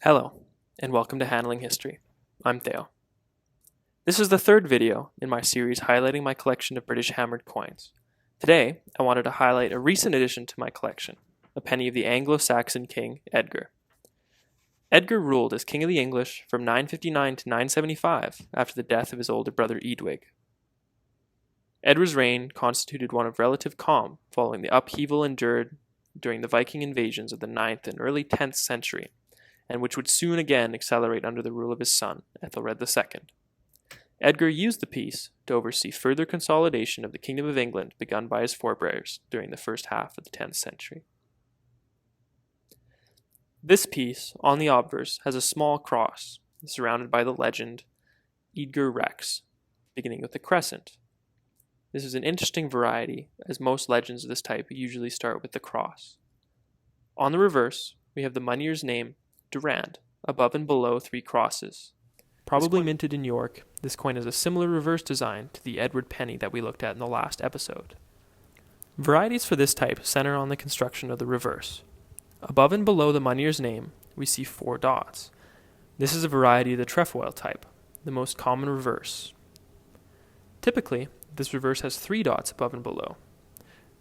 Hello, and welcome to Handling History. I'm Theo. This is the third video in my series highlighting my collection of British hammered coins. Today, I wanted to highlight a recent addition to my collection, a penny of the Anglo-Saxon king Edgar. Edgar ruled as King of the English from 959 to 975 after the death of his older brother Eadwig. Edgar's reign constituted one of relative calm following the upheaval endured during the Viking invasions of the 9th and early 10th century, and which would soon again accelerate under the rule of his son, Ethelred II. Edgar used the peace to oversee further consolidation of the Kingdom of England begun by his forebears during the first half of the 10th century. This piece, on the obverse, has a small cross, surrounded by the legend, Edgar Rex, beginning with a crescent. This is an interesting variety, as most legends of this type usually start with the cross. On the reverse, we have the moneyer's name, Durand, above and below three crosses. Probably minted in York, this coin has a similar reverse design to the Edward penny that we looked at in the last episode. Varieties for this type center on the construction of the reverse. Above and below the moneyer's name, we see 4 dots. This is a variety of the trefoil type, the most common reverse. Typically, this reverse has 3 dots above and below.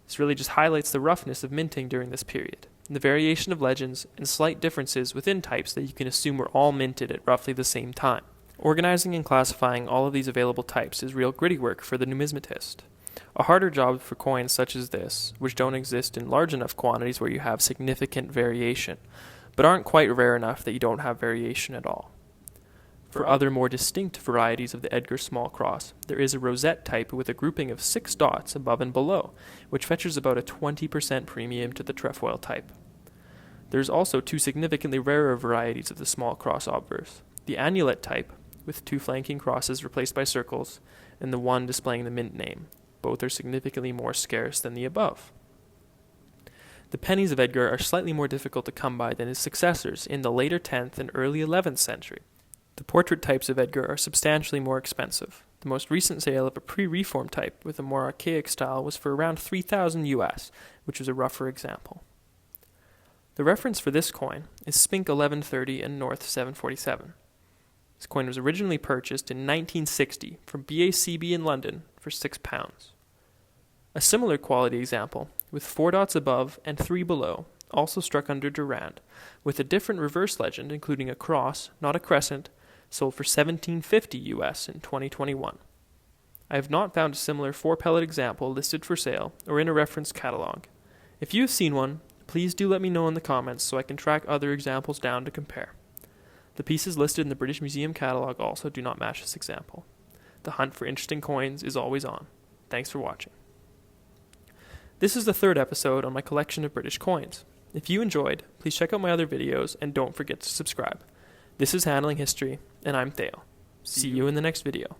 This really just highlights the roughness of minting during this period, and the variation of legends and slight differences within types that you can assume were all minted at roughly the same time. Organizing and classifying all of these available types is real gritty work for the numismatist. A harder job for coins such as this, which don't exist in large enough quantities where you have significant variation, but aren't quite rare enough that you don't have variation at all. For other more distinct varieties of the Edgar small cross, there is a rosette type with a grouping of 6 dots above and below, which fetches about a 20% premium to the trefoil type. There's also 2 significantly rarer varieties of the small cross obverse, the annulet type, with 2 flanking crosses replaced by circles, and the one displaying the mint name. Both are significantly more scarce than the above. The pennies of Edgar are slightly more difficult to come by than his successors in the later 10th and early 11th century. The portrait types of Edgar are substantially more expensive. The most recent sale of a pre-reform type with a more archaic style was for around $3,000 US, which is a rougher example. The reference for this coin is Spink 1130 and North 747. This coin was originally purchased in 1960 from BACB in London for £6. A similar quality example, with 4 dots above and 3 below, also struck under Durand, with a different reverse legend including a cross, not a crescent, sold for $17.50 US in 2021. I have not found a similar 4-pellet example listed for sale or in a reference catalog. If you have seen one, please do let me know in the comments so I can track other examples down to compare. The pieces listed in the British Museum catalog also do not match this example. The hunt for interesting coins is always on. Thanks for watching. This is the 3rd episode on my collection of British coins. If you enjoyed, please check out my other videos and don't forget to subscribe. This is Handling History, and I'm Theo. See you in the next video.